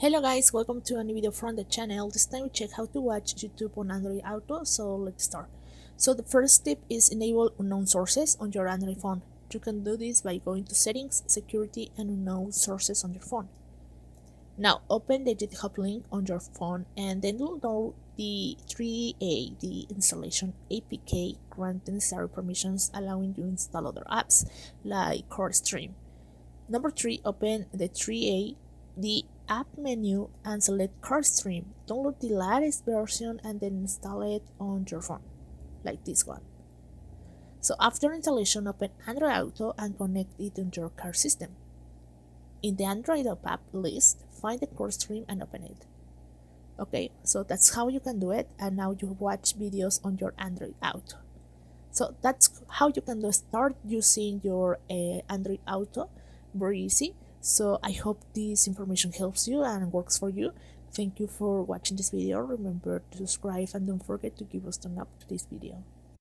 Hello guys, welcome to a new video from the channel. This time we check how to watch YouTube on Android Auto, so let's start. So the first tip is enable unknown sources on your Android phone. You can do this by going to settings, security and unknown sources on your phone. Now open the GitHub link on your phone and then download the 3A, the installation APK, grant the necessary permissions allowing you to install other apps like CoreStream. Number 3, open the 3A, the app menu and select CoreStream. Download the latest version and then install it on your phone, like this one. So after installation, open Android Auto and connect it to your car system. In the Android app list, find the CoreStream and open it. Okay, so that's how you can do it, and now you watch videos on your Android Auto. So that's how you can start using your Android Auto, very easy. So I hope this information helps you and works for you. Thank you for watching this video. Remember to subscribe and don't forget to give us a thumbs up to this video.